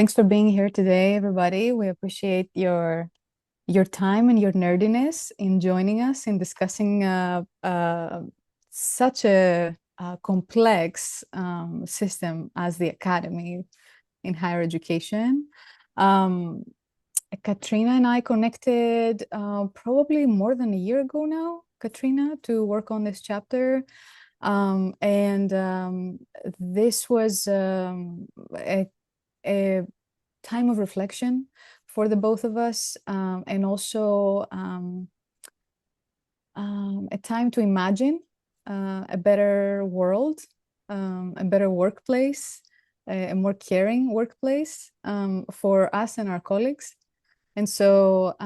Thanks for being here today, everybody. We appreciate your time and your nerdiness in joining us in discussing such a, complex system as the academy in higher education. Um, Katrina and I connected probably more than a year ago now, Katrina, to work on this chapter. And this was a time of reflection for the both of us, and also a time to imagine a better world, a better workplace, a more caring workplace for us and our colleagues. And so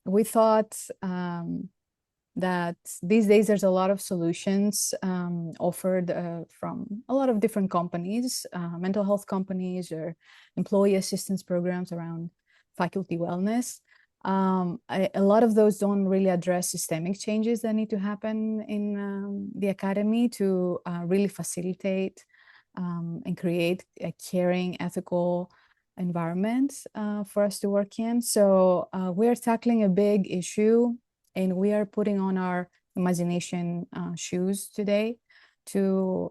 we thought that these days there's a lot of solutions offered from a lot of different companies, mental health companies or employee assistance programs around faculty wellness. A lot of those don't really address systemic changes that need to happen in the academy to really facilitate and create a caring, ethical environment for us to work in. So we're tackling a big issue, and we are putting on our imagination shoes today to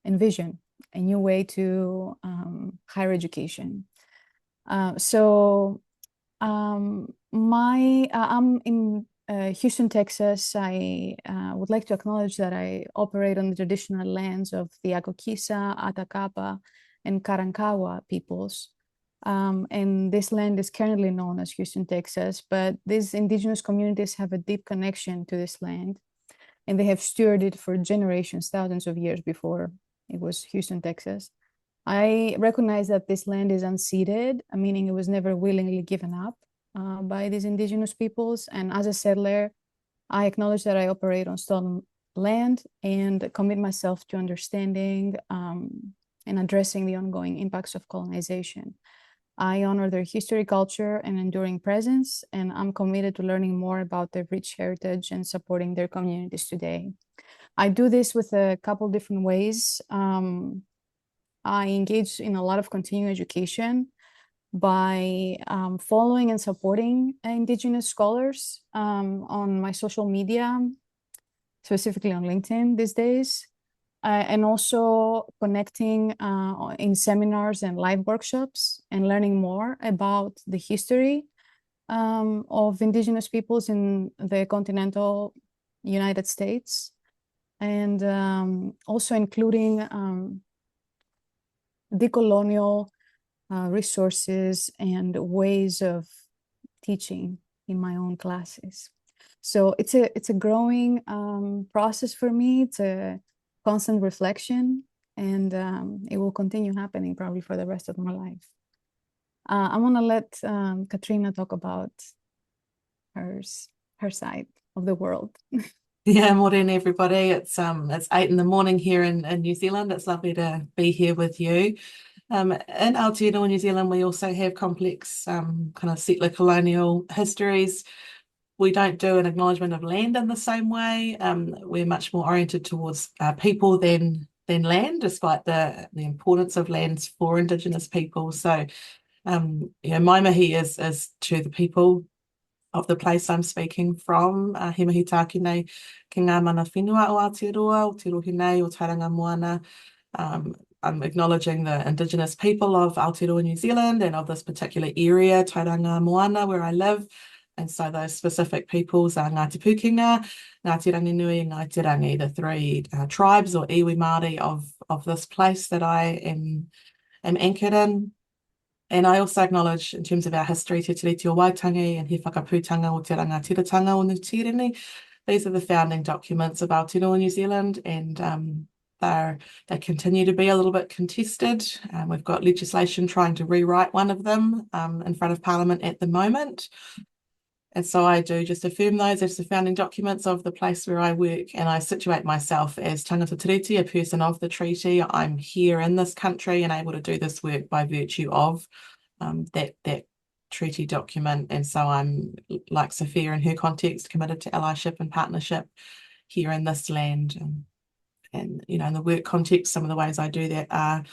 envision a new way to higher education. I'm in Houston, Texas. I would like to acknowledge that I operate on the traditional lands of the Akokisa, Atakapa, and Karankawa peoples. And this land is currently known as Houston, Texas, but these indigenous communities have a deep connection to this land, and they have stewarded it for generations, thousands of years before it was Houston, Texas. I recognize that this land is unceded, meaning it was never willingly given up by these indigenous peoples. And as a settler, I acknowledge that I operate on stolen land and commit myself to understanding and addressing the ongoing impacts of colonization. I honor their history, culture, and enduring presence, and I'm committed to learning more about their rich heritage and supporting their communities today. I do this with a couple different ways. I engage in a lot of continuing education by following and supporting Indigenous scholars on my social media, specifically on LinkedIn these days. And also connecting in seminars and live workshops and learning more about the history of Indigenous peoples in the continental United States, and also including decolonial resources and ways of teaching in my own classes. So it's a growing process for me. It's a constant reflection, and it will continue happening probably for the rest of my life. I'm gonna let Katrina talk about her side of the world. Yeah, morning everybody. It's 8 in the morning here in New Zealand. It's lovely to be here with you. In Aotearoa, New Zealand, we also have complex kind of settler colonial histories. We don't do an acknowledgement of land in the same way. We're much more oriented towards people than land, despite the importance of lands for Indigenous people. So, my mihi is to the people of the place I'm speaking from. He mihi tāki nei ki ngā mana whenua o Aotearoa, o Te Rohi nei, o Tauranga Moana. I'm acknowledging the Indigenous people of Aotearoa, New Zealand, and of this particular area, Tauranga Moana, where I live. And so those specific peoples are Ngāti Pūkenga, Ngāti Ranginui, and Ngāti Rangi, the three tribes or iwi Māori of this place that I am anchored in. And I also acknowledge, in terms of our history, Te Tiriti o Waitangi and He Whakapūtanga o Te Rangatiratanga o Nutirini. These are the founding documents of Aotearoa, New Zealand, and they continue to be a little bit contested. We've got legislation trying to rewrite one of them in front of Parliament at the moment. And so I do just affirm those as the founding documents of the place where I work, and I situate myself as tangata tiriti, a person of the treaty. I'm here in this country and able to do this work by virtue of that treaty document. And so I'm, like Sofia in her context, committed to allyship and partnership here in this land. And in the work context, some of the ways I do that are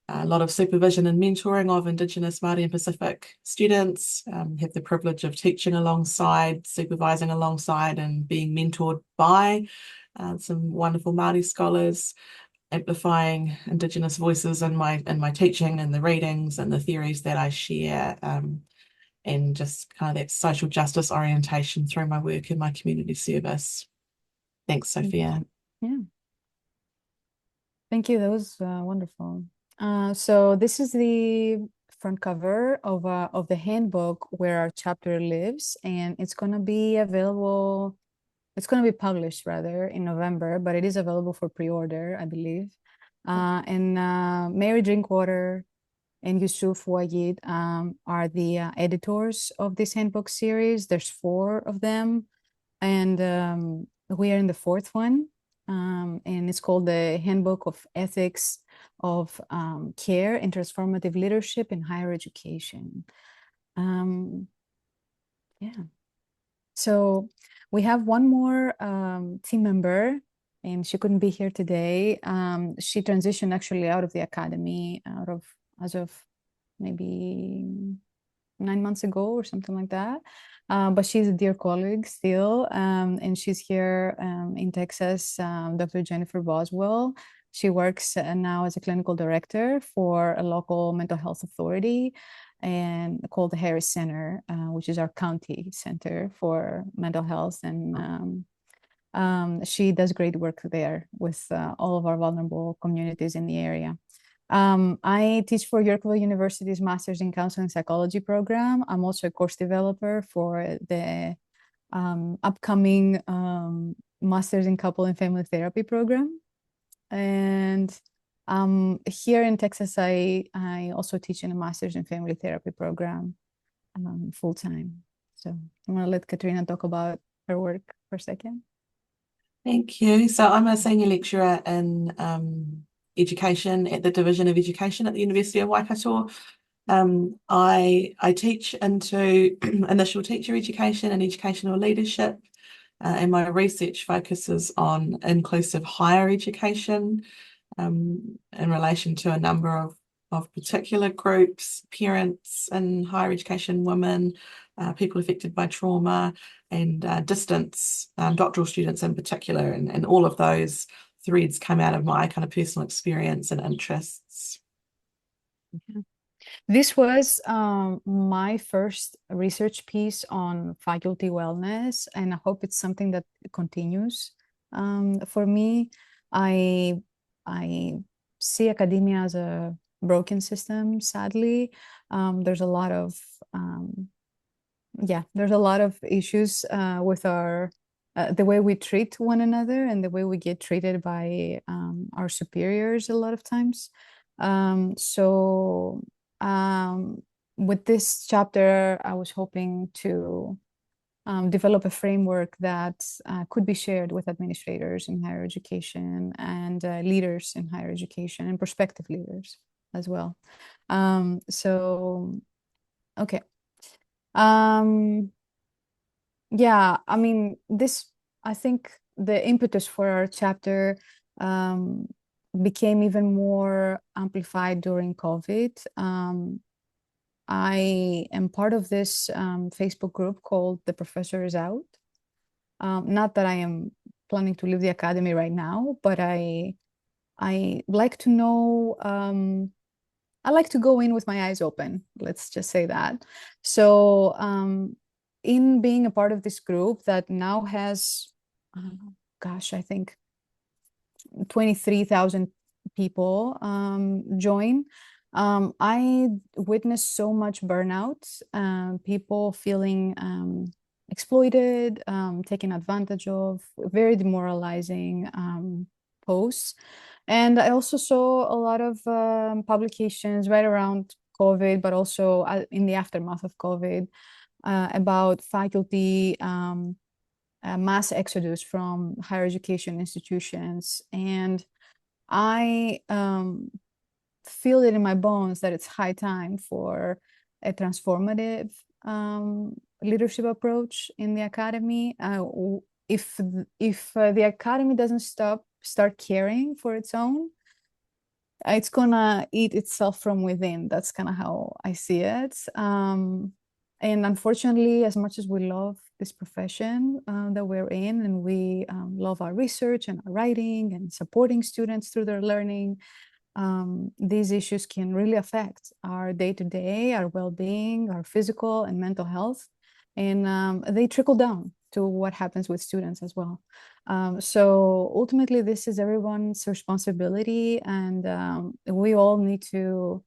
a lot of supervision and mentoring of Indigenous, Māori and Pacific students, have the privilege of teaching alongside, supervising alongside and being mentored by some wonderful Māori scholars, amplifying Indigenous voices in my teaching and the readings and the theories that I share, and just kind of that social justice orientation through my work in my community service. Thanks, Sophia. Yeah. Thank you. That was wonderful. So this is the front cover of the handbook where our chapter lives, and it's going to be available. It's going to be published rather in November, but it is available for pre-order, I believe. And Mary Drinkwater and Yusuf Wajid are the editors of this handbook series. There's 4 of them, and we are in the 4th one. And it's called the Handbook of Ethics of Care and Transformative Leadership in Higher Education. Yeah. So we have one more team member, and she couldn't be here today. She transitioned actually out of the academy, as of maybe 9 months ago or something like that. But she's a dear colleague still, and she's here in Texas, Dr. Jennifer Boswell. She works now as a clinical director for a local mental health authority and called the Harris Center, which is our county center for mental health. And she does great work there with all of our vulnerable communities in the area. I teach for Yorkville University's Master's in Counseling Psychology program. I'm also a course developer for the upcoming Master's in Couple and Family Therapy program. And here in Texas, I also teach in a Master's in Family Therapy program full-time. So I'm going to let Katrina talk about her work for a second. Thank you. So I'm a senior lecturer in education at the Division of Education at the University of Waikato. I teach into initial teacher education and educational leadership, and my research focuses on inclusive higher education in relation to a number of particular groups: parents in higher education, women, people affected by trauma, and distance doctoral students in particular, and all of those threads come out of my kind of personal experience and interests. Yeah. This was my first research piece on faculty wellness, and I hope it's something that continues. For me, I see academia as a broken system, sadly. There's a lot of issues with our the way we treat one another and the way we get treated by our superiors a lot of times. So with this chapter, I was hoping to develop a framework that could be shared with administrators in higher education and leaders in higher education and prospective leaders as well. Okay. Yeah, I mean, I think the impetus for our chapter became even more amplified during COVID. I am part of this Facebook group called The Professor is Out. Not that I am planning to leave the academy right now, but I like to know, I like to go in with my eyes open, let's just say that. So in being a part of this group that now has, I think 23,000 people join, I witnessed so much burnout, people feeling exploited, taken advantage of, very demoralizing posts. And I also saw a lot of publications right around COVID, but also in the aftermath of COVID, about faculty mass exodus from higher education institutions. And I feel it in my bones that it's high time for a transformative leadership approach in the academy. If the academy doesn't start caring for its own, it's gonna eat itself from within. That's kind of how I see it. And unfortunately, as much as we love this profession that we're in, and we love our research and our writing and supporting students through their learning, these issues can really affect our day-to-day, our well-being, our physical and mental health, and they trickle down to what happens with students as well. So ultimately, this is everyone's responsibility, and we all need to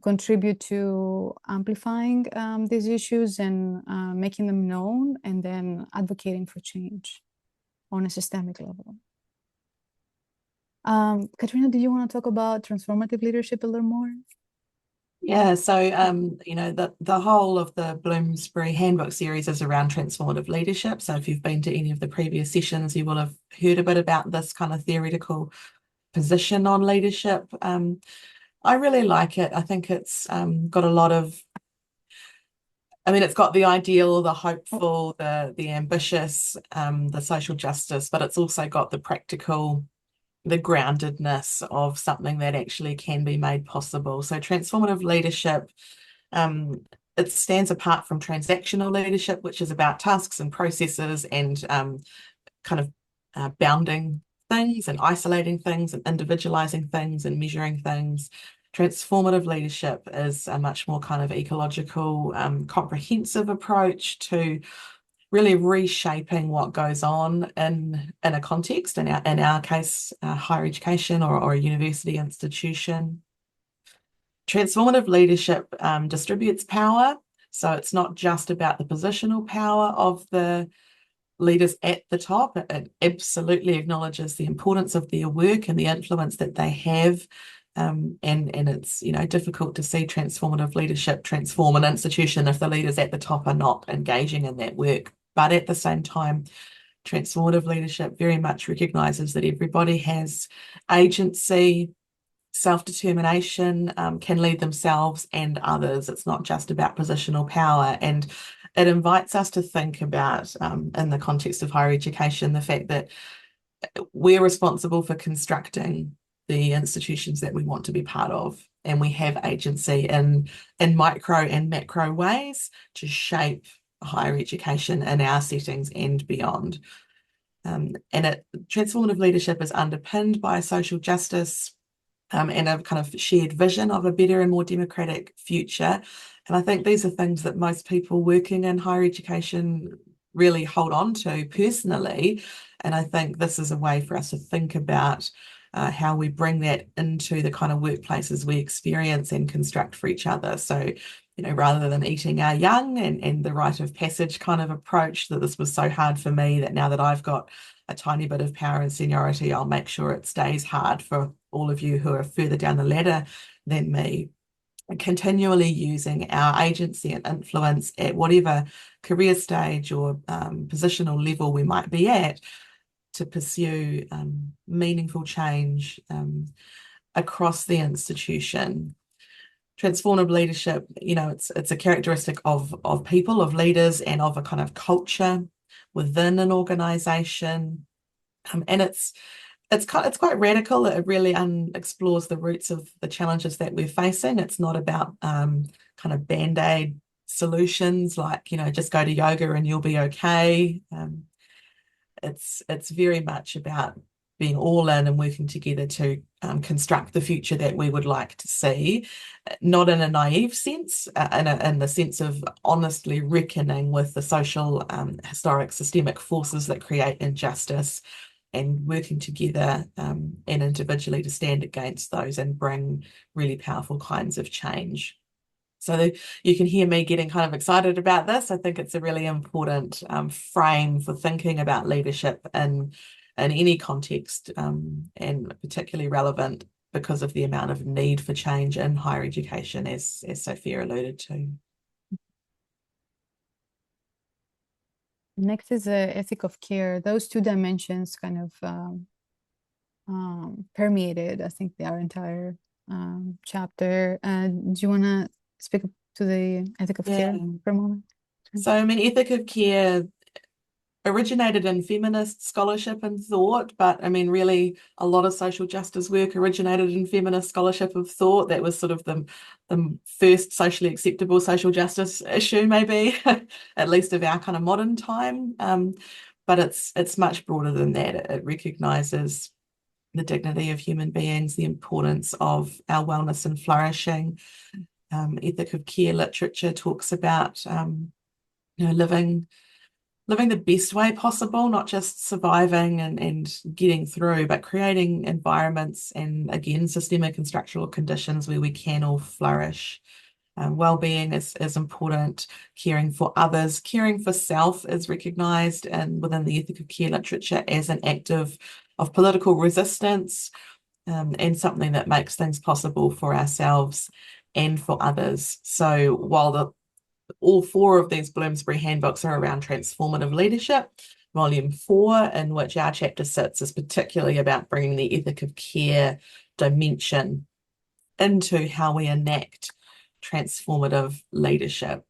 contribute to amplifying these issues and making them known, and then advocating for change on a systemic level. Katrina, do you want to talk about transformative leadership a little more? Yeah, so you know, the whole of the Bloomsbury Handbook series is around transformative leadership. So if you've been to any of the previous sessions, you will have heard a bit about this kind of theoretical position on leadership. I really like it. I think it's got a lot of, I mean, it's got the ideal, the hopeful, the ambitious, the social justice, but it's also got the practical, the groundedness of something that actually can be made possible. So transformative leadership, it stands apart from transactional leadership, which is about tasks and processes and kind of bounding things and isolating things and individualizing things and measuring things. Transformative leadership is a much more kind of ecological, comprehensive approach to really reshaping what goes on in a context, in our case, higher education or a university institution. Transformative leadership distributes power. So it's not just about the positional power of the leaders at the top. It absolutely acknowledges the importance of their work and the influence that they have. And it's, you know, difficult to see transformative leadership transform an institution if the leaders at the top are not engaging in that work. But at the same time, transformative leadership very much recognises that everybody has agency, self-determination, can lead themselves and others. It's not just about positional power. And it invites us to think about, in the context of higher education, the fact that we're responsible for constructing the institutions that we want to be part of. And we have agency in micro and macro ways to shape higher education in our settings and beyond. Transformative leadership is underpinned by social justice, and a kind of shared vision of a better and more democratic future. And I think these are things that most people working in higher education really hold on to personally. And I think this is a way for us to think about how we bring that into the kind of workplaces we experience and construct for each other. So, you know, rather than eating our young and the rite of passage kind of approach, that this was so hard for me that now that I've got a tiny bit of power and seniority, I'll make sure it stays hard for all of you who are further down the ladder than me. Continually using our agency and influence at whatever career stage or positional level we might be at to pursue meaningful change across the institution. Transformative leadership, you know, it's a characteristic of people, of leaders, and of a kind of culture within an organization. And it's quite radical. It really explores the roots of the challenges that we're facing. It's not about kind of band-aid solutions like, you know, just go to yoga and you'll be okay. It's very much about being all in and working together to construct the future that we would like to see, not in a naive sense, in the sense of honestly reckoning with the social, historic, systemic forces that create injustice, and working together and individually to stand against those and bring really powerful kinds of change. So you can hear me getting kind of excited about this. I think it's a really important frame for thinking about leadership in any context, and particularly relevant because of the amount of need for change in higher education, as Sofia alluded to. Next is the ethic of care. Those two dimensions kind of permeated, I think, our entire chapter. Do you want to speak to the ethic of care for a moment? So, I mean, ethic of care originated in feminist scholarship and thought, but I mean, really, a lot of social justice work originated in feminist scholarship of thought. That was sort of the first socially acceptable social justice issue, maybe, at least of our kind of modern time. But it's much broader than that. It recognises the dignity of human beings, the importance of our wellness and flourishing. Ethic of care literature talks about living the best way possible, not just surviving and getting through, but creating environments and, again, systemic and structural conditions where we can all flourish. Wellbeing is important. Caring for others, caring for self is recognised and within the ethic of care literature as an act of political resistance, and something that makes things possible for ourselves and for others. So while all four of these Bloomsbury handbooks are around transformative leadership, Volume 4, in which our chapter sits, is particularly about bringing the ethic of care dimension into how we enact transformative leadership.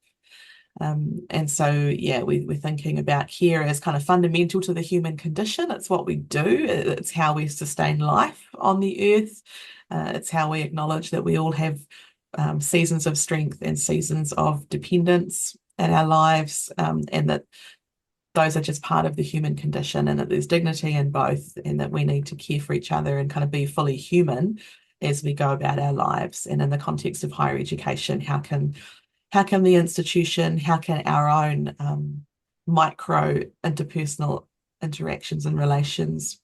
And so, yeah, we're thinking about care as kind of fundamental to the human condition. It's what we do. It's how we sustain life on the earth. It's how we acknowledge that we all have seasons of strength and seasons of dependence in our lives, and that those are just part of the human condition, and that there's dignity in both, and that we need to care for each other and kind of be fully human as we go about our lives. And in the context of higher education, how can the institution, how can our own micro interpersonal interactions and relations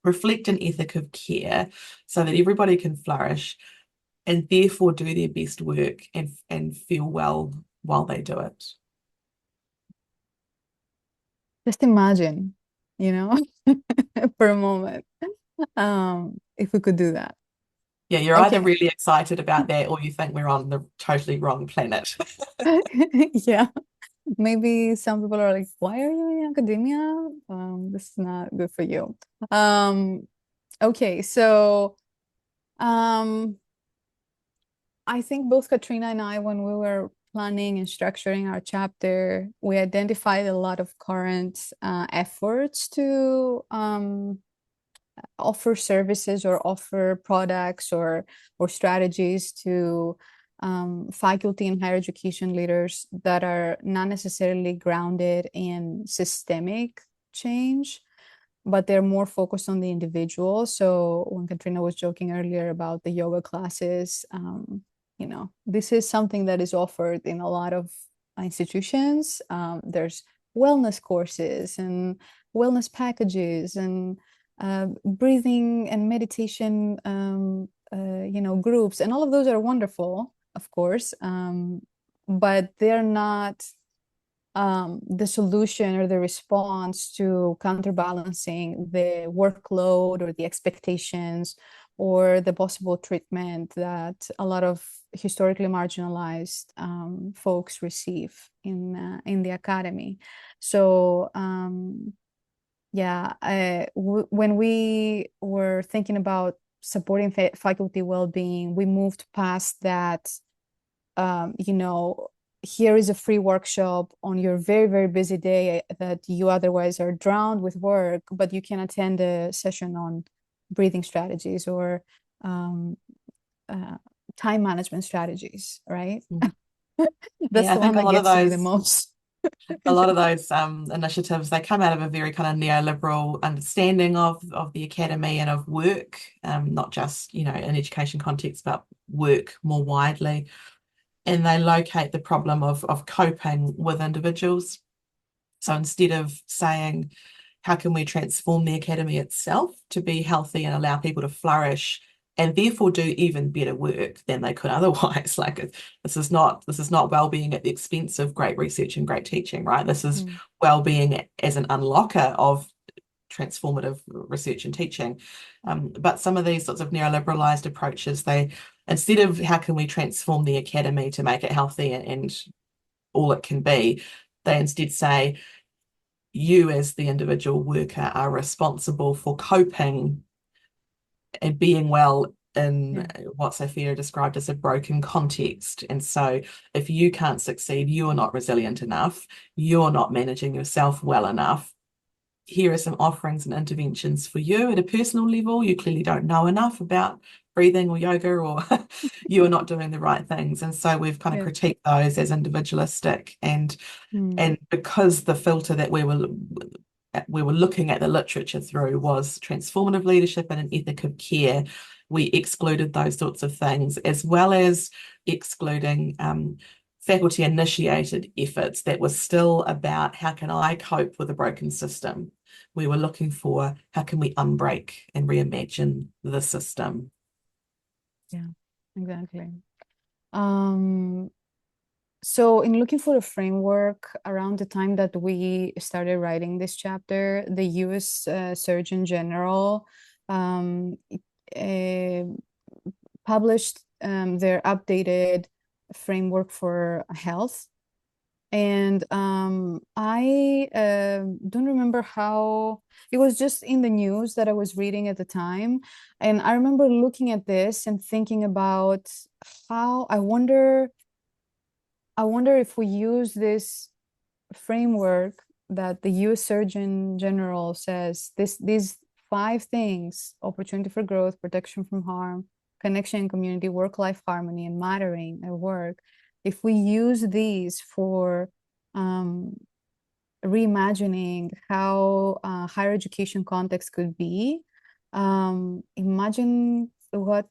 reflect an ethic of care so that everybody can flourish and therefore do their best work and feel well while they do it. Just imagine, for a moment, if we could do that. Yeah, you're either Okay. really excited about that or you think we're on the totally wrong planet. Yeah. Maybe some people are like, why are you in academia? This is not good for you. Okay, so I think both Katrina and I, when we were planning and structuring our chapter, we identified a lot of current efforts to offer services or offer products or strategies to faculty and higher education leaders that are not necessarily grounded in systemic change, but they're more focused on the individual. So when Katrina was joking earlier about the yoga classes, this is something that is offered in a lot of institutions. There's wellness courses and wellness packages and breathing and meditation, groups, and all of those are wonderful, of course, but they're not the solution or the response to counterbalancing the workload or the expectations or the possible treatment that a lot of historically marginalized folks receive in the academy. So when we were thinking about supporting faculty well-being, we moved past that, here is a free workshop on your very, very busy day that you otherwise are drowned with work, but you can attend a session on breathing strategies or time management strategies, right? That's Yeah, I the one think a that lot of gets to me the those most. initiatives, they come out of a very kind of neoliberal understanding of the academy and of work, not just, in education context, but work more widely. And they locate the problem of coping with individuals. So instead of saying, how can we transform the academy itself to be healthy and allow people to flourish and therefore do even better work than they could otherwise? Like, this is not well-being at the expense of great research and great teaching, right? This is well-being as an unlocker of transformative research and teaching. But some of these sorts of neoliberalized approaches, they, instead of how can we transform the academy to make it healthy and all it can be, they instead say, you as the individual worker are responsible for coping and being well in what Sofia described as a broken context. And so if you can't succeed, you are not resilient enough, you're not managing yourself well enough, here are some offerings and interventions for you at a personal level. You clearly don't know enough about breathing or yoga, or you are not doing the right things. And so we've kind of Yeah. critiqued those as individualistic. And Mm. because the filter that we were looking at the literature through was transformative leadership and an ethic of care, we excluded those sorts of things, as well as excluding faculty initiated efforts that were still about how can I cope with a broken system. We were looking for how can we unbreak and reimagine the system. Yeah, exactly. Um, so in looking for a framework around the time that we started writing this chapter, the US Surgeon General um, uh, published their updated framework for health. And I don't remember how it was, just in the news that I was reading at the time. And I remember looking at this and thinking about how I wonder if we use this framework that the US Surgeon General says, these five things: opportunity for growth, protection from harm, connection and community, work-life harmony, and mattering at work. If we use these for um, reimagining how higher education context could be, imagine what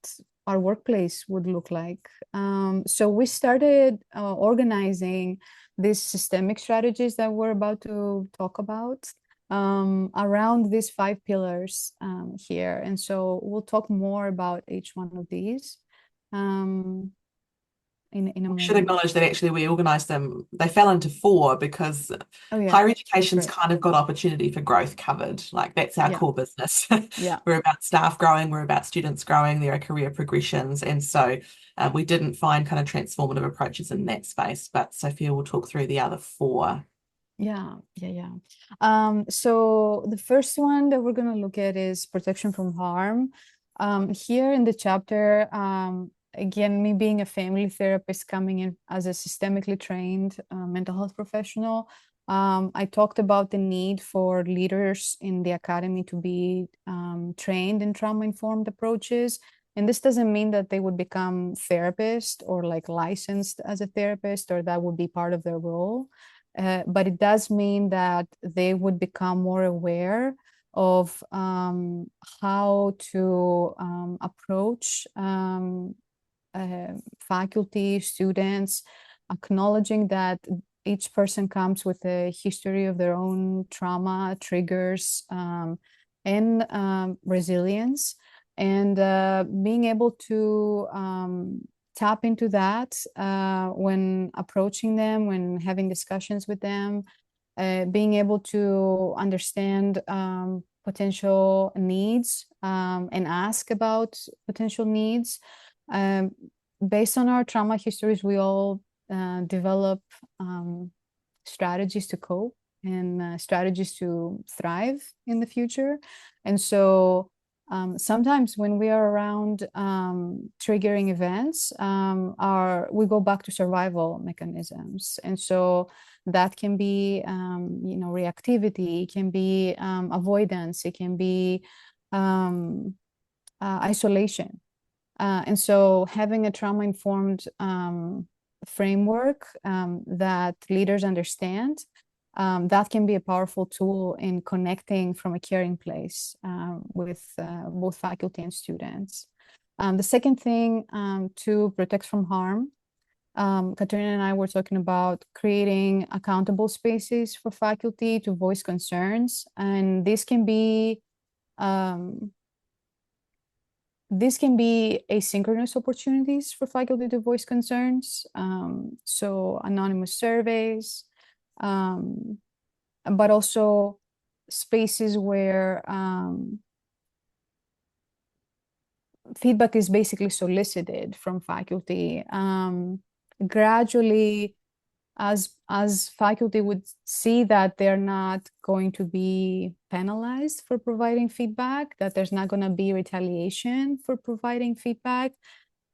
our workplace would look like. So we started organizing these systemic strategies that we're about to talk about around these five pillars here. And so we'll talk more about each one of these um, in a We should moment. acknowledge that actually we organised them, they fell into four because Oh yeah, higher that's education's right. kind of got opportunity for growth covered. Like that's our Yeah, core business. yeah. We're about staff growing, we're about students growing, there are career progressions. And so we didn't find kind of transformative approaches in that space, but Sophia will talk through the other four. Yeah. So the first one that we're going to look at is protection from harm. Here in the chapter, again, me being a family therapist coming in as a systemically trained mental health professional, I talked about the need for leaders in the academy to be trained in trauma-informed approaches. And this doesn't mean that they would become therapist or like licensed as a therapist, or that would be part of their role. But it does mean that they would become more aware of how to approach faculty, students, acknowledging that each person comes with a history of their own trauma, triggers, and resilience, and being able to tap into that when approaching them, when having discussions with them, being able to understand potential needs and ask about potential needs. Um, Based on our trauma histories, we all develop strategies to cope and strategies to thrive in the future. And so sometimes when we are around triggering events, we go back to survival mechanisms. And so that can be, reactivity, it can be avoidance, it can be isolation. And so having a trauma-informed framework that leaders understand, that can be a powerful tool in connecting from a caring place with both faculty and students. The second thing, to protect from harm, Katrina and I were talking about creating accountable spaces for faculty to voice concerns. And um, this can be asynchronous opportunities for faculty to voice concerns. So anonymous surveys, um, but also spaces where feedback is basically solicited from faculty. Gradually, as faculty would see that they're not going to be penalized for providing feedback, that there's not going to be retaliation for providing feedback,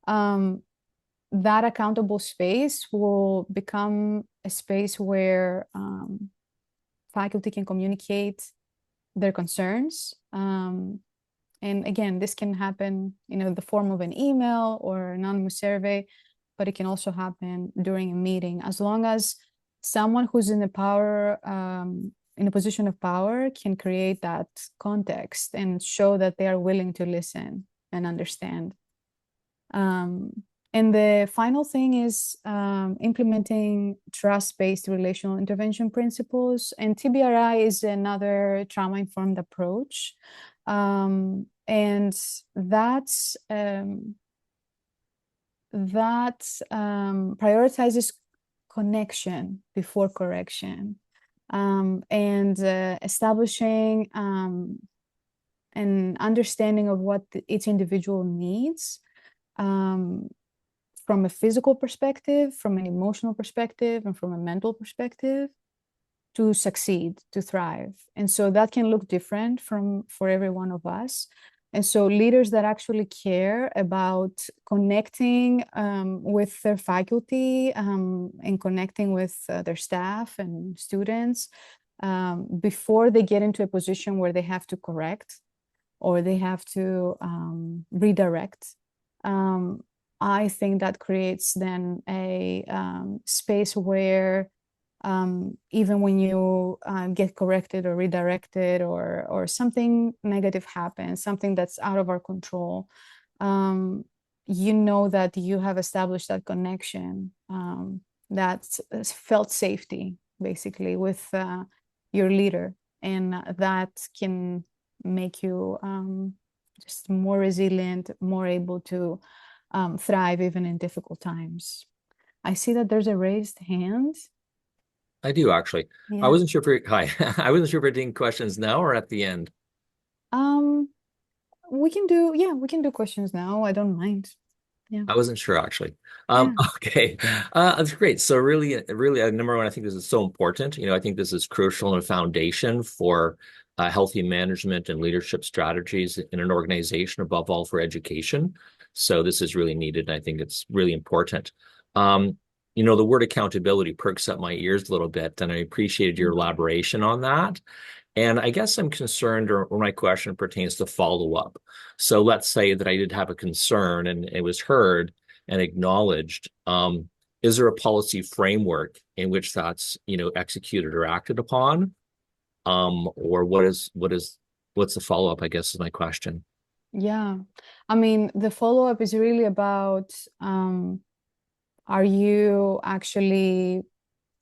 that accountable space will become a space where faculty can communicate their concerns. And again, this can happen, in the form of an email or anonymous survey, but it can also happen during a meeting, as long as someone who's in a position of power can create that context and show that they are willing to listen and understand. And the final thing is implementing trust-based relational intervention principles. And TBRI is another trauma-informed approach. And that prioritizes connection before correction, and establishing an understanding of what each individual needs, from a physical perspective, from an emotional perspective, and from a mental perspective, to succeed, to thrive. And so that can look different for every one of us. And so leaders that actually care about connecting with their faculty, and connecting with their staff and students before they get into a position where they have to correct or they have to redirect, I think that creates then a space where even when you get corrected or redirected, or something negative happens, something that's out of our control, that you have established that connection, that felt safety basically with your leader, and that can make you just more resilient, more able to thrive even in difficult times. I see that there's a raised hand. I do actually. Yeah. I wasn't sure if hi. I wasn't sure if we're doing questions now or at the end. We can do questions now. I don't mind. Yeah. I wasn't sure actually. Yeah. Okay. That's great. So really, number one, I think this is so important. I think this is crucial and a foundation for healthy management and leadership strategies in an organization, above all for education. So this is really needed, and I think it's really important. The word accountability perks up my ears a little bit, and I appreciated your elaboration on that. And I guess I'm concerned, or my question pertains to follow-up. So let's say that I did have a concern and it was heard and acknowledged. Is there a policy framework in which that's, executed or acted upon? Or what's the follow-up, I guess, is my question. Yeah. I mean, the follow-up is really about, are you actually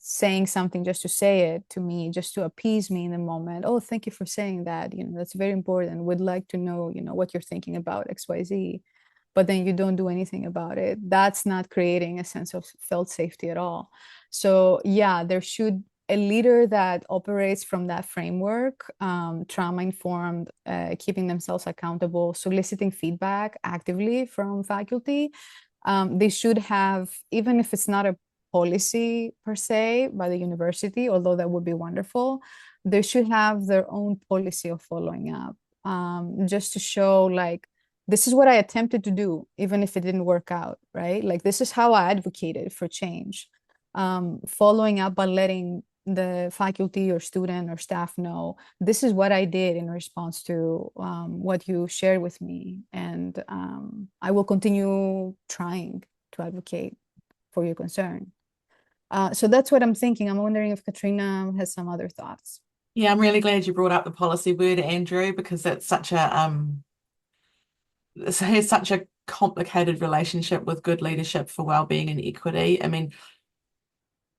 saying something just to say it to me, just to appease me in the moment? Oh, thank you for saying that. That's very important. Would like to know, what you're thinking about XYZ. But then you don't do anything about it. That's not creating a sense of felt safety at all. So yeah, there should a leader that operates from that framework, trauma-informed, keeping themselves accountable, soliciting feedback actively from faculty. They should have, even if it's not a policy per se by the university, although that would be wonderful, they should have their own policy of following up, just to show, like, this is what I attempted to do, even if it didn't work out, right? Like, this is how I advocated for change. Following up by letting the faculty or student or staff know, this is what I did in response to what you shared with me. And I will continue trying to advocate for your concern. So that's what I'm thinking. I'm wondering if Katrina has some other thoughts. Yeah, I'm really glad you brought up the policy word, Andrew, because it's such a it has such a complicated relationship with good leadership for well-being and equity. I mean,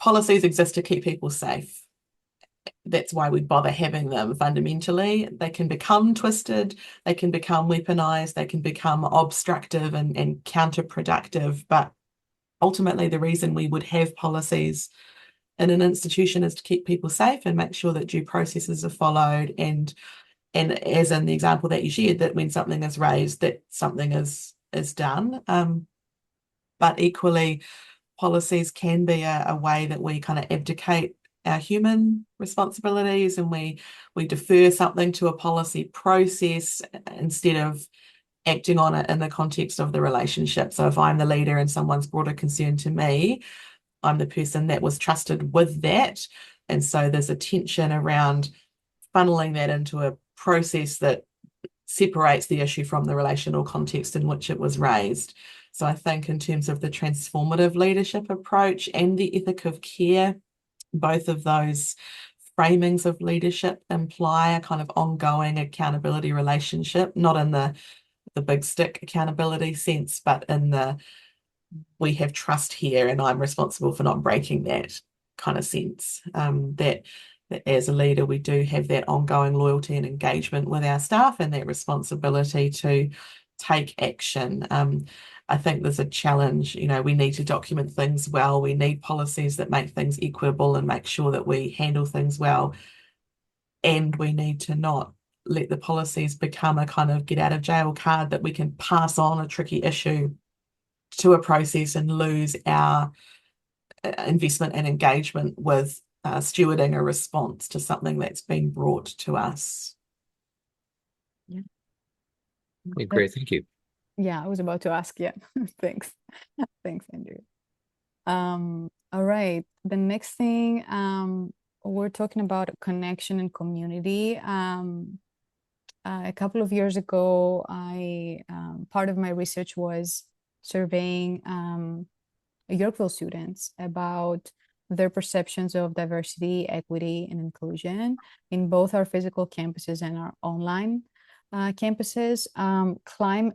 policies exist to keep people safe. That's why we bother having them fundamentally. They can become twisted, they can become weaponized, they can become obstructive and counterproductive. But ultimately, the reason we would have policies in an institution is to keep people safe and make sure that due processes are followed, and as in the example that you shared, that when something is raised, that something is done. But equally, policies can be a way that we kind of abdicate our human responsibilities, and we defer something to a policy process instead of acting on it in the context of the relationship. So if I'm the leader and someone's brought a concern to me, I'm the person that was trusted with that. And so there's a tension around funneling that into a process that separates the issue from the relational context in which it was raised. So I think in terms of the transformative leadership approach and the ethic of care, both of those framings of leadership imply a kind of ongoing accountability relationship, not in the big stick accountability sense, but in the we have trust here and I'm responsible for not breaking that kind of sense. That as a leader, we do have that ongoing loyalty and engagement with our staff and that responsibility to take action. I think there's a challenge, we need to document things well. We need policies that make things equitable and make sure that we handle things well. And we need to not let the policies become a kind of get out of jail card that we can pass on a tricky issue to a process and lose our investment and engagement with stewarding a response to something that's been brought to us. Yeah. Okay, great, thank you. Yeah, I was about to ask. Yeah, thanks. Thanks, Andrew. All right, the next thing, we're talking about connection and community. A couple of years ago, part of my research was surveying Yorkville students about their perceptions of diversity, equity, and inclusion in both our physical campuses and our online campuses.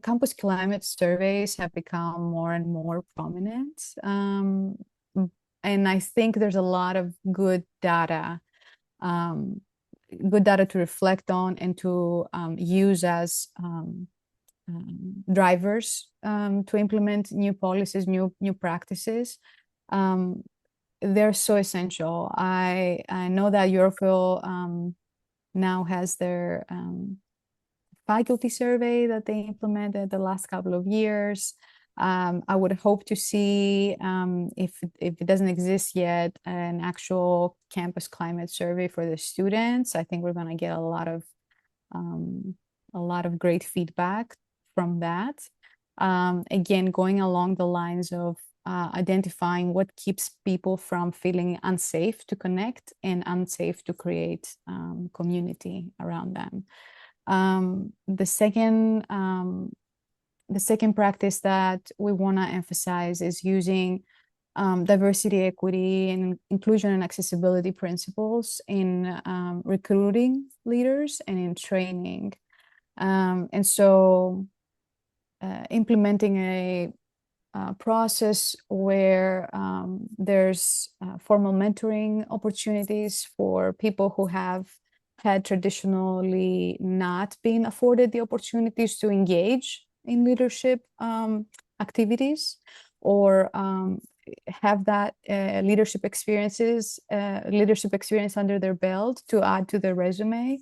Campus climate surveys have become more and more prominent. And I think there's a lot of good data to reflect on and to use as drivers to implement new policies, new practices. They're so essential. I know that Yorkville now has their faculty survey that they implemented the last couple of years. I would hope to see, if it doesn't exist yet, an actual campus climate survey for the students. I think we're going to get a lot of great feedback from that. Again, going along the lines of identifying what keeps people from feeling unsafe to connect and unsafe to create community around them. The second practice that we want to emphasize is using diversity, equity, and inclusion and accessibility principles in recruiting leaders and in training. And so implementing a process where there's formal mentoring opportunities for people who have had traditionally not been afforded the opportunities to engage in leadership activities, or have that leadership experience under their belt to add to their resume.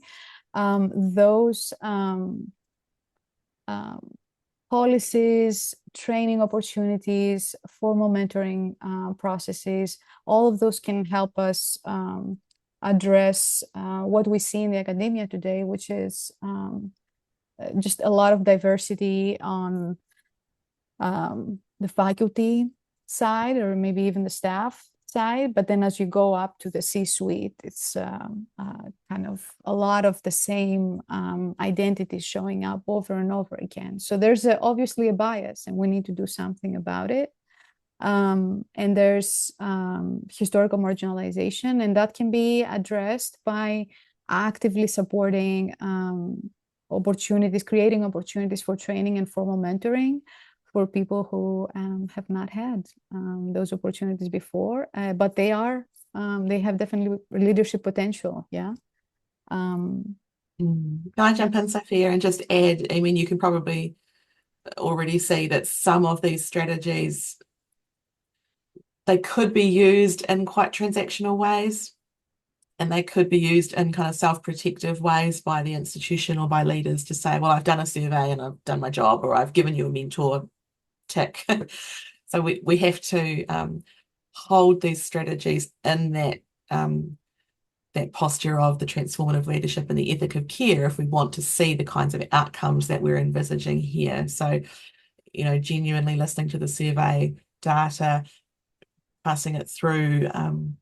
Those policies, training opportunities, formal mentoring processes, all of those can help us address what we see in the academia today, which is just a lot of diversity on the faculty side, or maybe even the staff side. But then as you go up to the C-suite, it's kind of a lot of the same identities showing up over and over again. So there's obviously a bias, and we need to do something about it. And there's historical marginalization, and that can be addressed by actively supporting opportunities, creating opportunities for training and formal mentoring for people who have not had those opportunities before, but they have definitely leadership potential. Yeah. Can I jump in, Sophia, and just add, I mean, you can probably already see that some of these strategies, they could be used in quite transactional ways, and they could be used in kind of self-protective ways by the institution or by leaders to say, well, I've done a survey and I've done my job, or I've given you a mentor, tick. So we have to hold these strategies in that posture of the transformative leadership and the ethic of care if we want to see the kinds of outcomes that we're envisaging here. So, genuinely listening to the survey data, passing it through, kind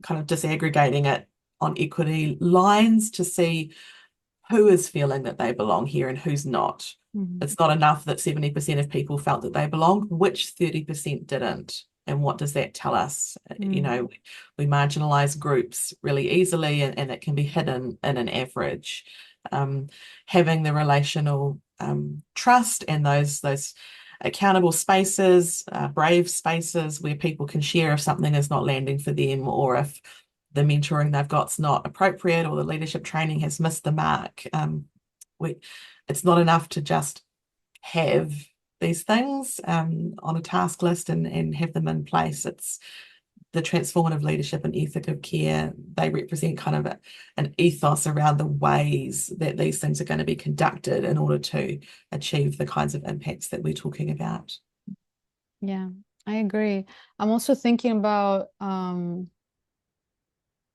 of disaggregating it on equity lines to see who is feeling that they belong here and who's not. It's not enough that 70% of people felt that they belonged. Which 30% didn't? And what does that tell us? You know, we marginalize groups really easily, and it can be hidden in an average. Having the relational trust and those accountable spaces, brave spaces where people can share if something is not landing for them, or if the mentoring they've got's not appropriate, or the leadership training has missed the mark. It's not enough to just have these things on a task list and have them in place. It's the transformative leadership and ethic of care. They represent kind of an ethos around the ways that these things are going to be conducted in order to achieve the kinds of impacts that we're talking about. Yeah, I agree. I'm also thinking about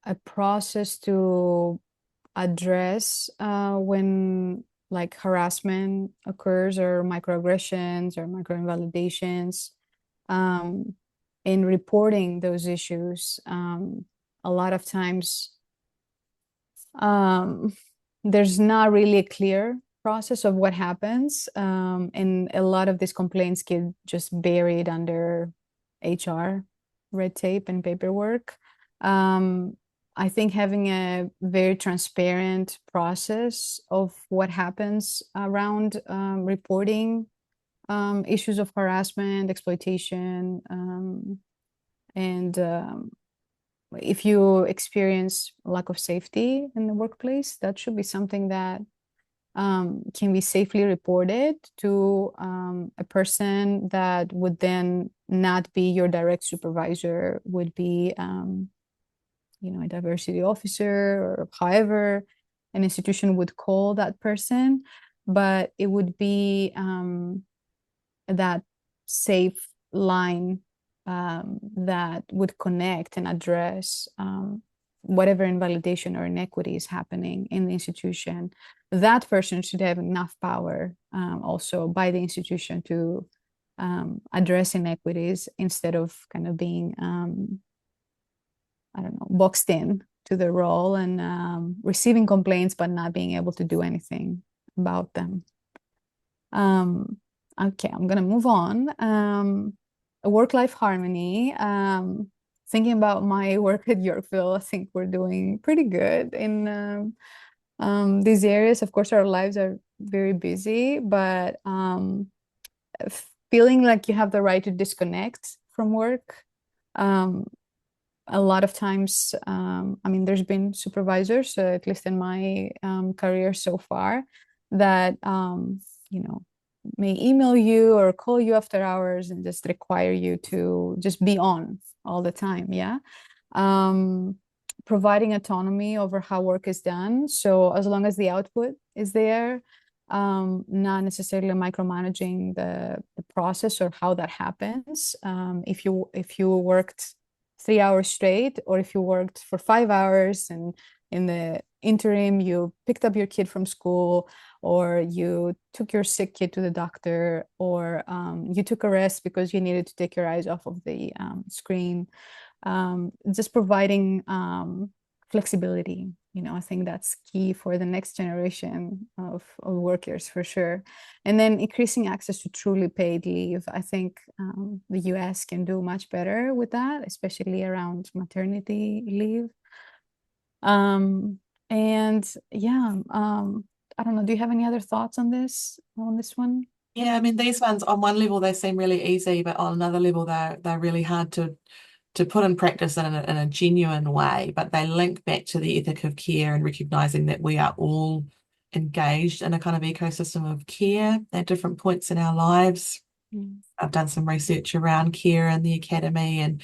a process to address when like harassment occurs, or microaggressions or microinvalidations, in reporting those issues. A lot of times there's not really a clear process of what happens, and a lot of these complaints get just buried under HR red tape and paperwork. I think having a very transparent process of what happens around reporting issues of harassment, exploitation, and if you experience lack of safety in the workplace, that should be something that can be safely reported to a person that would then not be your direct supervisor, would be a diversity officer, or however an institution would call that person, but it would be that safe line that would connect and address whatever invalidation or inequity is happening in the institution. That person should have enough power also by the institution to address inequities, instead of kind of being boxed in to the role and receiving complaints but not being able to do anything about them. Okay, I'm gonna move on. Work-life harmony. Thinking about my work at Yorkville, I think we're doing pretty good in these areas. Of course, our lives are very busy, but feeling like you have the right to disconnect from work. A lot of times, there's been supervisors, at least in my career so far, that may email you or call you after hours and just require you to just be on all the time. Yeah. Providing autonomy over how work is done. So as long as the output is there, not necessarily micromanaging the process or how that happens. If you worked 3 hours straight, or if you worked for 5 hours and in the interim you picked up your kid from school, or you took your sick kid to the doctor, or you took a rest because you needed to take your eyes off of the screen, just providing flexibility. I think that's key for the next generation of workers, for sure. And then increasing access to truly paid leave. I think the US can do much better with that, especially around maternity leave. And yeah, I don't know, do you have any other thoughts on this one? Yeah, these ones, on one level they seem really easy, but on another level they're really hard to put in practice in a genuine way. But they link back to the ethic of care and recognizing that we are all engaged in a kind of ecosystem of care at different points in our lives. I've done some research around care in the academy, and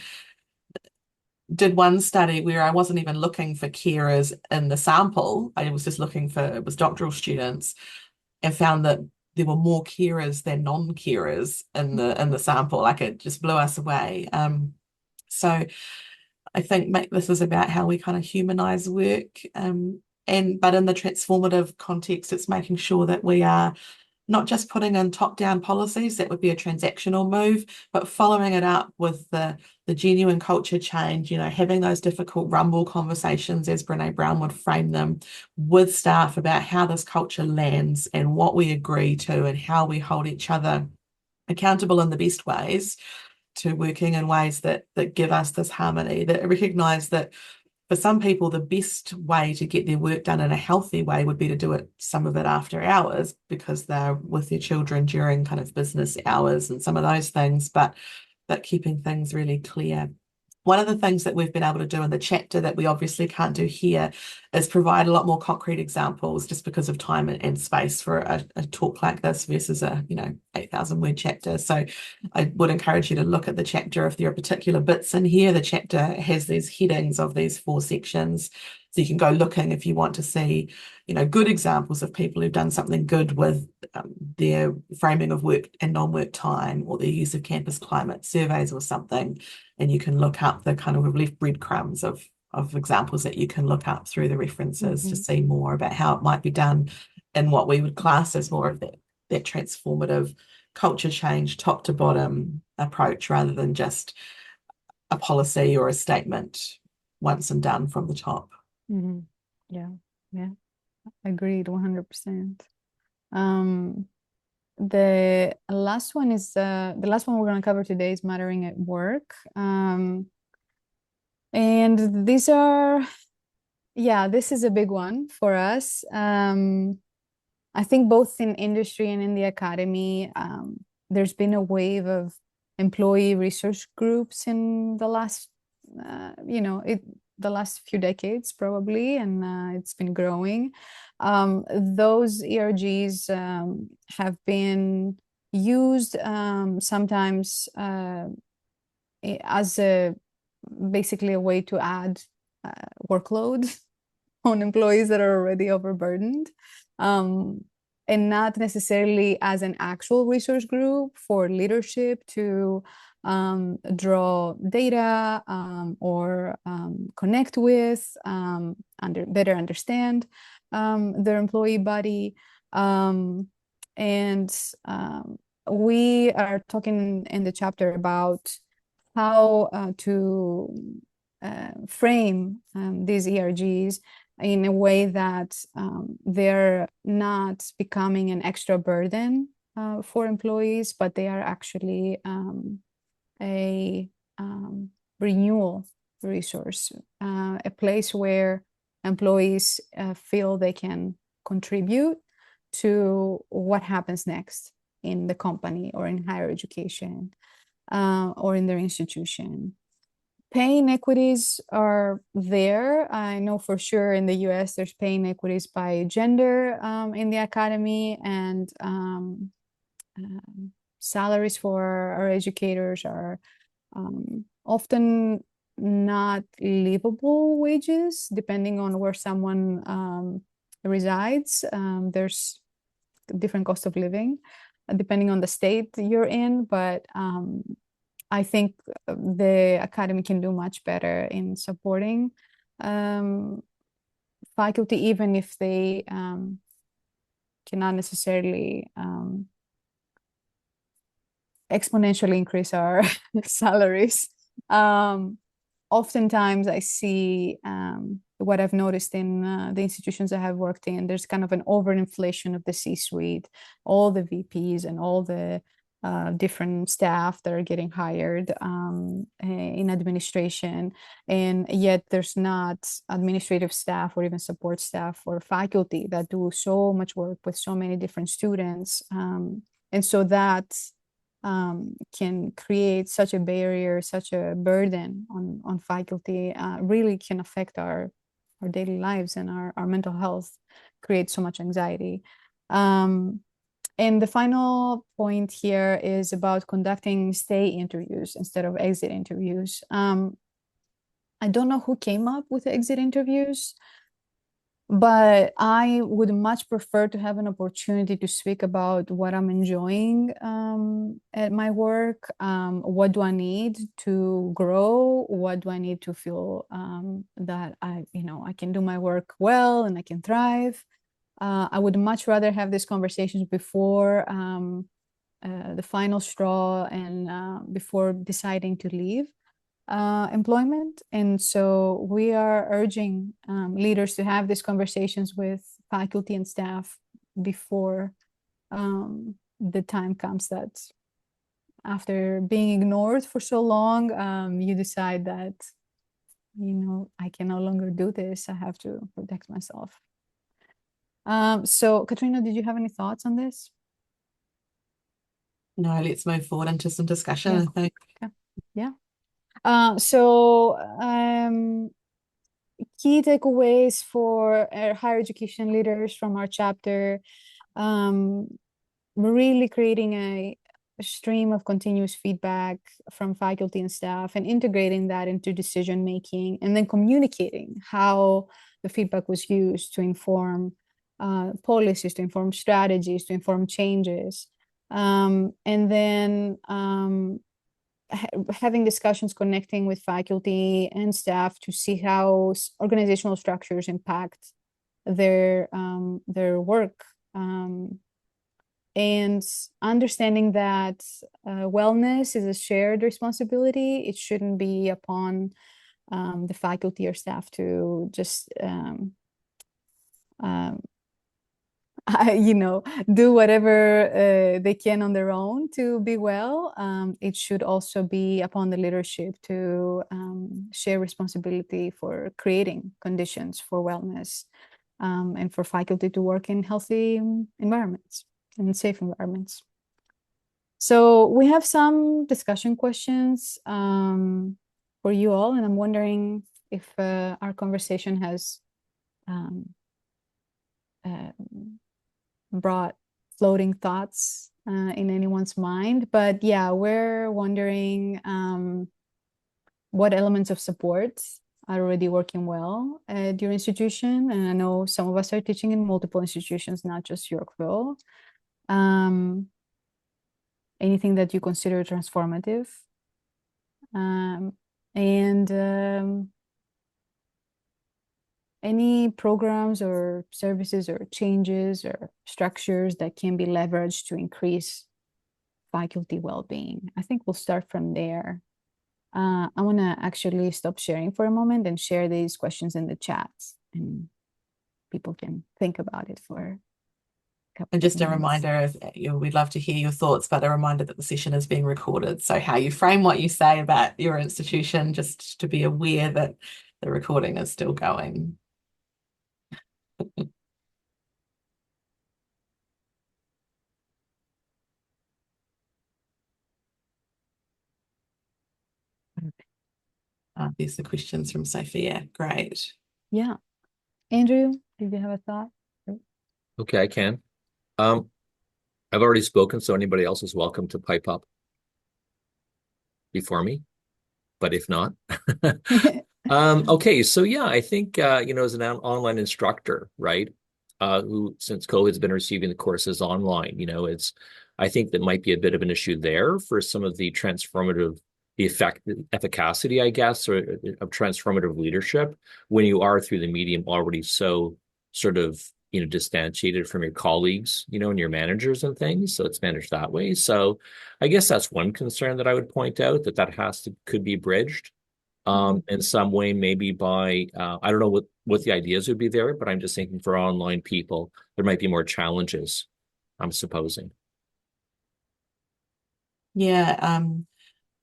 did one study where I wasn't even looking for carers in the sample. I was just looking for, it was doctoral students, and found that there were more carers than non-carers in the sample. Like, it just blew us away. So I think this is about how we kind of humanize work, but in the transformative context, it's making sure that we are not just putting in top-down policies, that would be a transactional move, but following it up with the genuine culture change, having those difficult rumble conversations, as Brene Brown would frame them, with staff about how this culture lands and what we agree to and how we hold each other accountable in the best ways to working in ways that give us this harmony, that recognize that for some people, the best way to get their work done in a healthy way would be to do it, some of it after hours, because they're with their children during kind of business hours and some of those things, but keeping things really clear. One of the things that we've been able to do in the chapter that we obviously can't do here is provide a lot more concrete examples, just because of time and space for a talk like this versus a 8,000 word chapter. So I would encourage you to look at the chapter if there are particular bits in here. The chapter has these headings of these 4 sections, so you can go looking if you want to see good examples of people who've done something good with their framing of work and non-work time, or their use of campus climate surveys or something. And you can look up we've left breadcrumbs of examples that you can look up through the references to see more about how it might be done in what we would class as more of that transformative culture change, top to bottom approach, rather than just a policy or a statement once and done from the top. Yeah, agreed 100%. The last one is the last one we're going to cover today is mothering at work. And these are, this is a big one for us. I think both in industry and in the academy, there's been a wave of employee research groups in the last, the last few decades probably, and it's been growing. Those ERGs have been used sometimes as basically a way to add workload on employees that are already overburdened, and not necessarily as an actual resource group for leadership to draw data or connect with, better understand their employee body. We are talking in the chapter about how to frame these ERGs in a way that they're not becoming an extra burden for employees, but they are actually a renewal resource, a place where employees feel they can contribute to what happens next in the company or in higher education or in their institution. Pay inequities are there. I know for sure in the US there's pay inequities by gender in the academy, and salaries for our educators are often not livable wages depending on where someone resides. There's different cost of living depending on the state you're in, but I think the academy can do much better in supporting faculty, even if they cannot necessarily exponentially increase our salaries. Oftentimes I see what I've noticed in the institutions I have worked in, there's kind of an overinflation of the C-suite, all the VPs and all the different staff that are getting hired in administration, and yet there's not administrative staff or even support staff or faculty that do so much work with so many different students, and so that can create such a barrier, such a burden on faculty, really can affect our daily lives and our mental health, create so much anxiety. And the final point here is about conducting stay interviews instead of exit interviews. I don't know who came up with exit interviews, but I would much prefer to have an opportunity to speak about what I'm enjoying at my work. What do I need to grow? What do I need to feel that I can do my work well and I can thrive? I would much rather have these conversations before the final straw and before deciding to leave employment. And so we are urging leaders to have these conversations with faculty and staff before the time comes that after being ignored for so long, you decide that, I can no longer do this. I have to protect myself. So Katrina, did you have any thoughts on this? No, let's move forward into some discussion, Yeah. I think. Okay. Yeah. So key takeaways for higher education leaders from our chapter, really creating a stream of continuous feedback from faculty and staff and integrating that into decision making, and then communicating how the feedback was used to inform policies, to inform strategies, to inform changes. And then having discussions, connecting with faculty and staff to see how organizational structures impact their work, and understanding that wellness is a shared responsibility. It shouldn't be upon the faculty or staff to just do whatever they can on their own to be well. It should also be upon the leadership to share responsibility for creating conditions for wellness, and for faculty to work in healthy environments and safe environments. So we have some discussion questions for you all, and I'm wondering if our conversation has brought floating thoughts in anyone's mind. But yeah, we're wondering what elements of support are already working well at your institution. And I know some of us are teaching in multiple institutions, not just Yorkville. Anything that you consider transformative. And any programs or services or changes or structures that can be leveraged to increase faculty well-being. I think we'll start from there. I want to actually stop sharing for a moment and share these questions in the chat, and people can think about it for a couple And just a minutes. reminder, we'd love to hear your thoughts, but a reminder that the session is being recorded. So how you frame what you say about your institution, just to be aware that the recording is still going. There's the questions from Sofia. Great. Yeah. Andrew, did you have a thought? Okay, I can. I've already spoken, so anybody else is welcome to pipe up before me, but if not. Okay, so yeah, I think, as an online instructor, right, who since COVID has been receiving the courses online, I think that might be a bit of an issue there for some of the efficacy, I guess, or of transformative leadership when you are through the medium already so sort of, distantiated from your colleagues, and your managers and things. So it's managed that way. So I guess that's one concern that I would point out, that could be bridged in some way, maybe by, I don't know what the ideas would be there, but I'm just thinking for online people, there might be more challenges, I'm supposing. Yeah,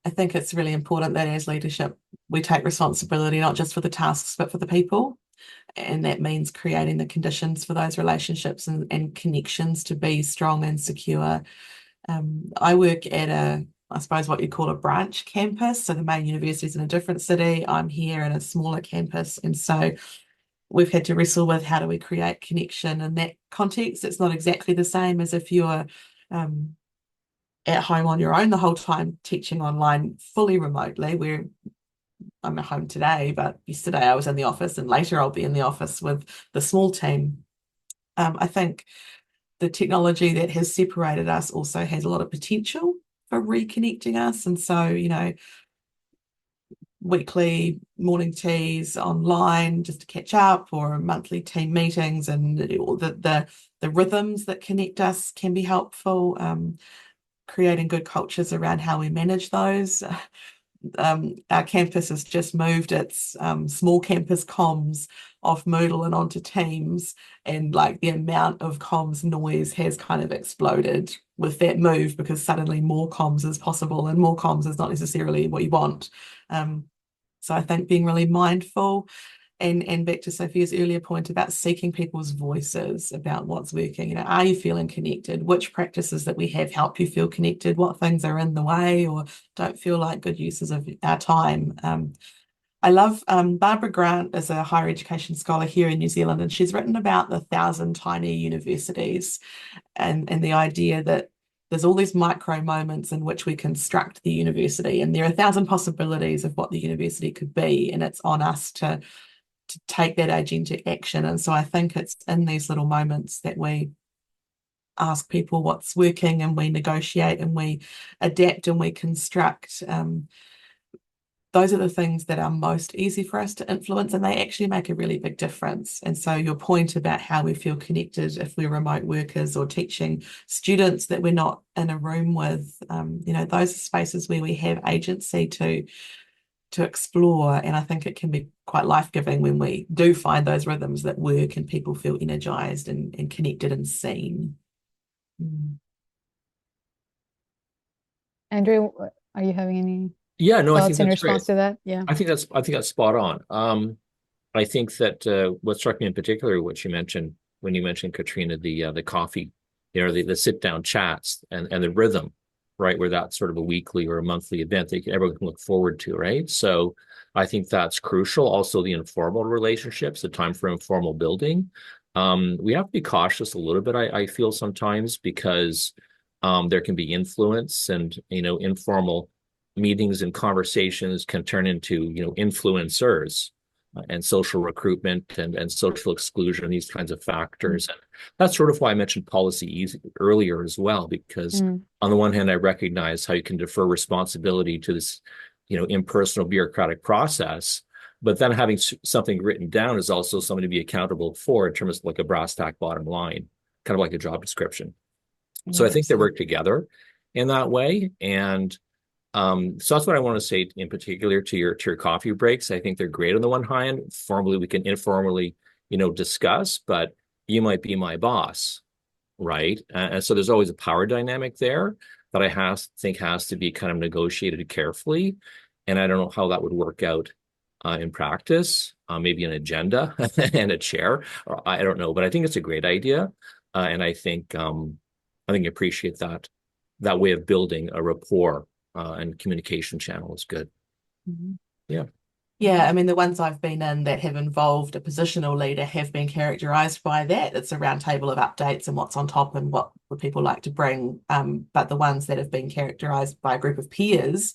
I think it's really important that as leadership, we take responsibility, not just for the tasks, but for the people. And that means creating the conditions for those relationships and connections to be strong and secure. I work at I suppose what you call a branch campus. So the main university is in a different city. I'm here in a smaller campus. And so we've had to wrestle with how do we create connection in that context. It's not exactly the same as if you're at home on your own the whole time teaching online fully remotely. I'm at home today, but yesterday I was in the office, and later I'll be in the office with the small team. I think the technology that has separated us also has a lot of potential for reconnecting us. And so, weekly morning teas online just to catch up, or monthly team meetings, and the rhythms that connect us can be helpful. Creating good cultures around how we manage those. Our campus has just moved its small campus comms off Moodle and onto Teams, and like the amount of comms noise has kind of exploded with that move, because suddenly more comms is possible, and more comms is not necessarily what you want. So I think being really mindful, and back to Sophia's earlier point about seeking people's voices about what's working. You know, are you feeling connected? Which practices that we have help you feel connected? What things are in the way or don't feel like good uses of our time? I love Barbara Grant is a higher education scholar here in New Zealand, and she's written about the 1,000 tiny universities, and the idea that there's all these micro moments in which we construct the university, and there are 1,000 possibilities of what the university could be, and it's on us to take that agentic action. And so I think it's in these little moments that we ask people what's working, and we negotiate, and we adapt, and we construct. Those are the things that are most easy for us to influence, and they actually make a really big difference. And so your point about how we feel connected if we're remote workers or teaching students that we're not in a room with, you know, those are spaces where we have agency to explore. And I think it can be quite life-giving when we do find those rhythms that work and people feel energized and connected and seen. Andrew, are you having any Yeah, no, I think thoughts in that's great. response to that? Yeah. I think that's spot on. I think that what struck me in particular, what you mentioned when you mentioned, Katrina, the coffee, you know, the sit down chats and the rhythm, right, where that's sort of a weekly or a monthly event that everyone can look forward to, right? So I think that's crucial. Also, the informal relationships, the time for informal building. We have to be cautious a little bit, I feel sometimes, because there can be influence, and, you know, informal meetings and conversations can turn into, you know, influencers and social recruitment and social exclusion, these kinds of factors. And that's sort of why I mentioned policy earlier as well, because on the one hand, I recognize how you can defer responsibility to this, you know, impersonal bureaucratic process, but then having something written down is also something to be accountable for in terms of like a brass tack bottom line, kind of like a job description. So I think they work together in that way. And so that's what I want to say in particular to your coffee breaks. I think they're great on the one hand. Formally, we can informally, you know, discuss, but you might be my boss, right? And so there's always a power dynamic there that I think has to be kind of negotiated carefully. And I don't know how that would work out in practice. Maybe an agenda and a chair, or I don't know, but I think it's a great idea, and I think I appreciate that way of building a rapport. And communication channel is good. Yeah, I mean, the ones I've been in that have involved a positional leader have been characterized by that. It's a round table of updates and what's on top and what would people like to bring. But the ones that have been characterized by a group of peers,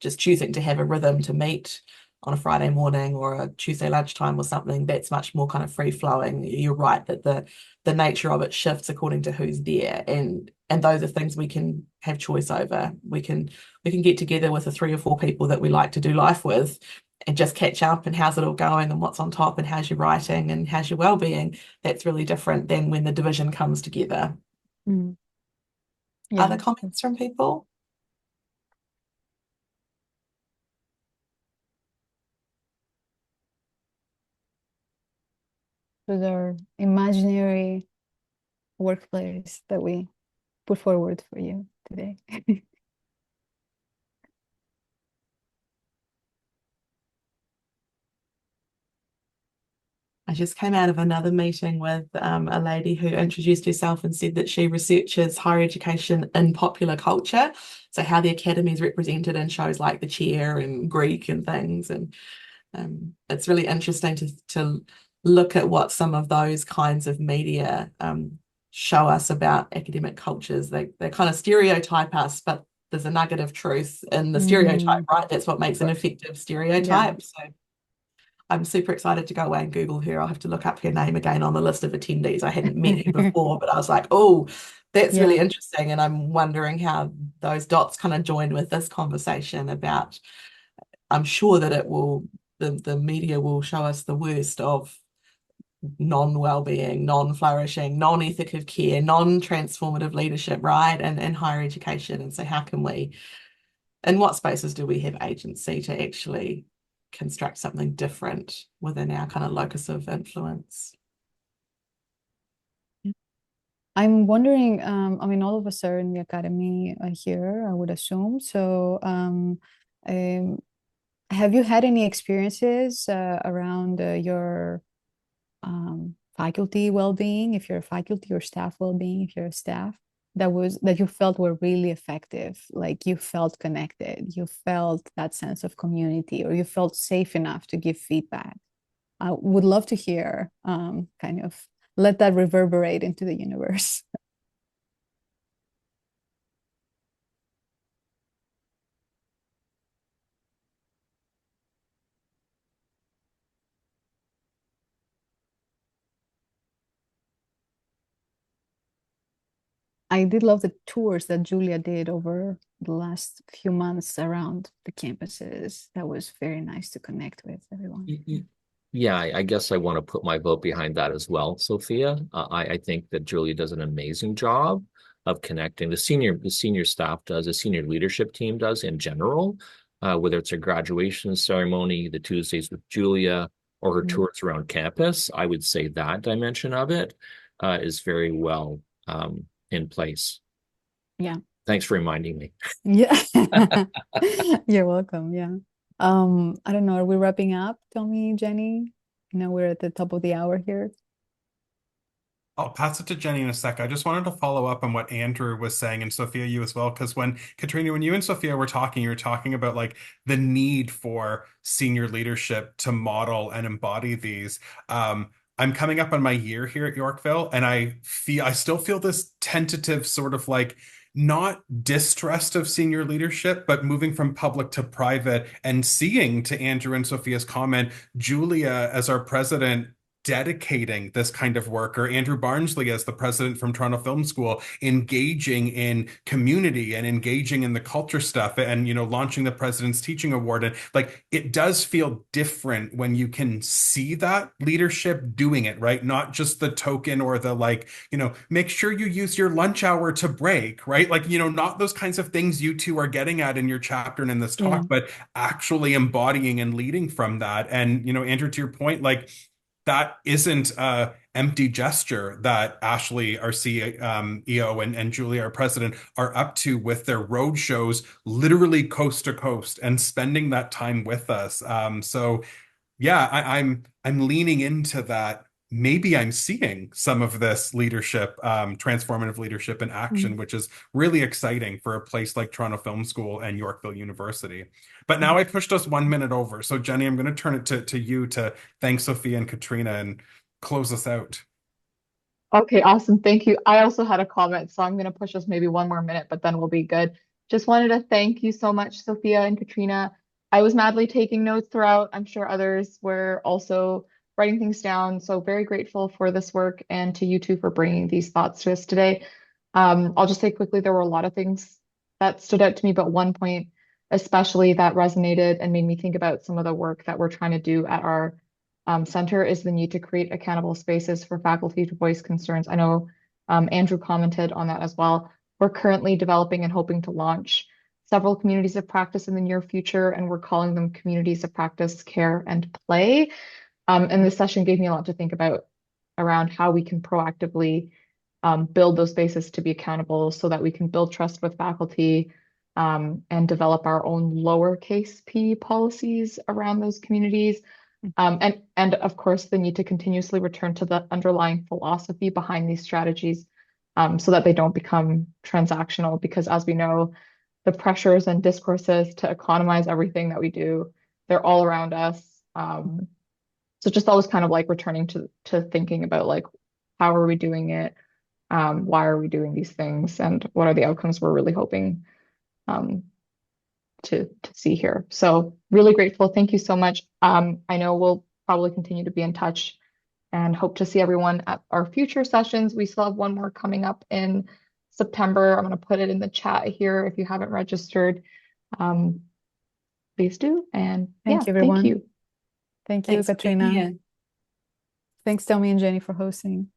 just choosing to have a rhythm to meet on a Friday morning or a Tuesday lunchtime or something, that's much more kind of free flowing. You're right that the nature of it shifts according to who's there, and those are things we can have choice over. We can get together with the 3 or 4 people that we like to do life with and just catch up, and how's it all going, and what's on top, and how's your writing, and how's your well-being. That's really different than when the division comes together. Yeah. Other comments from people? Those are imaginary workplace that we put forward for you today. I just came out of another meeting with a lady who introduced herself and said that she researches higher education in popular culture, so how the academy is represented in shows like The Chair and Greek and things. And it's really interesting to look at what some of those kinds of media show us about academic cultures. They kind of stereotype us, but there's a nugget of truth in the stereotype, right? That's what makes an effective stereotype. So I'm super excited to go away and Google her. I'll have to look up her name again on the list of attendees. I hadn't met her before, but I was like, oh, that's really interesting. And I'm wondering how those dots kind of join with this conversation about I'm sure that it will, the media will show us the worst of non-wellbeing, non-flourishing, non-ethic of care, non-transformative leadership, right? And in higher education. And so how can we, in what spaces do we have agency to actually construct something different within our kind of locus of influence? I'm wondering, I mean, all of us are in the academy here, I would assume. So, have you had any experiences around your faculty well-being, if you're a faculty, or staff well-being, if you're a staff, that you felt were really effective, like you felt connected, you felt that sense of community, or you felt safe enough to give feedback? I would love to hear, kind of let that reverberate into the universe. I did love the tours that Julia did over the last few months around the campuses. That was very nice to connect with everyone. Yeah, I guess I want to put my vote behind that as well, Sophia. I think that Julia does an amazing job of connecting. The senior staff does, the senior leadership team does in general, whether it's a graduation ceremony, the Tuesdays with Julia, or her tours around campus. I would say that dimension of it is very well in place. Yeah. Thanks for reminding me. Yeah. You're welcome. Yeah. I don't know. Are we wrapping up, Tommy, Jenny? We're at the top of the hour here. I'll pass it to Jenny in a sec. I just wanted to follow up on what Andrew was saying, and Sophia, you as well, because when Katrina, when you and Sophia were talking, you were talking about like the need for senior leadership to model and embody these. I'm coming up on my year here at Yorkville, and I still feel this tentative sort of like not distrust of senior leadership, but moving from public to private and seeing, to Andrew and Sophia's comment, Julia as our president dedicating this kind of work, or Andrew Barnsley as the president from Toronto Film School, engaging in community and engaging in the culture stuff, and launching the President's Teaching Award. And like, it does feel different when you can see that leadership doing it, right? Not just the token or the like, make sure you use your lunch hour to break, right? Like, not those kinds of things you two are getting at in your chapter and in this talk, but actually embodying and leading from that. And, Andrew, to your point, like, that isn't a empty gesture that Ashley, our CEO, and Julia, our president, are up to with their road shows, literally coast to coast, and spending that time with us. So yeah, I'm leaning into that. Maybe I'm seeing some of this leadership, transformative leadership in action, which is really exciting for a place like Toronto Film School and Yorkville University. But now I pushed us 1 minute over. So Jenny, I'm going to turn it to you to thank Sofia and Katrina and close us out. Okay, awesome. Thank you. I also had a comment, so I'm going to push us maybe 1 more minute, but then we'll be good. Just wanted to thank you so much, Sofia and Katrina. I was madly taking notes throughout. I'm sure others were also writing things down. So very grateful for this work, and to you two for bringing these thoughts to us today. I'll just say quickly, there were a lot of things that stood out to me, but one point especially that resonated and made me think about some of the work that we're trying to do at our center is the need to create accountable spaces for faculty to voice concerns. I know Andrew commented on that as well. We're currently developing and hoping to launch several communities of practice in the near future, and we're calling them communities of practice, care, and play. And this session gave me a lot to think about around how we can proactively build those spaces to be accountable so that we can build trust with faculty, and develop our own lowercase p policies around those communities. And of course, the need to continuously return to the underlying philosophy behind these strategies, so that they don't become transactional, because as we know, the pressures and discourses to economize everything that we do, they're all around us. So just always kind of like returning to thinking about like, how are we doing it? Why are we doing these things? And what are the outcomes we're really hoping to see here. So really grateful. Thank you so much. I know we'll probably continue to be in touch and hope to see everyone at our future sessions. We still have one more coming up in September. I'm going to put it in the chat here if you haven't registered. please do. And Thank yeah, you, thank everyone. you. Thank you, Thanks for being Katrina. here. Thanks, Tommy and Jenny, for hosting.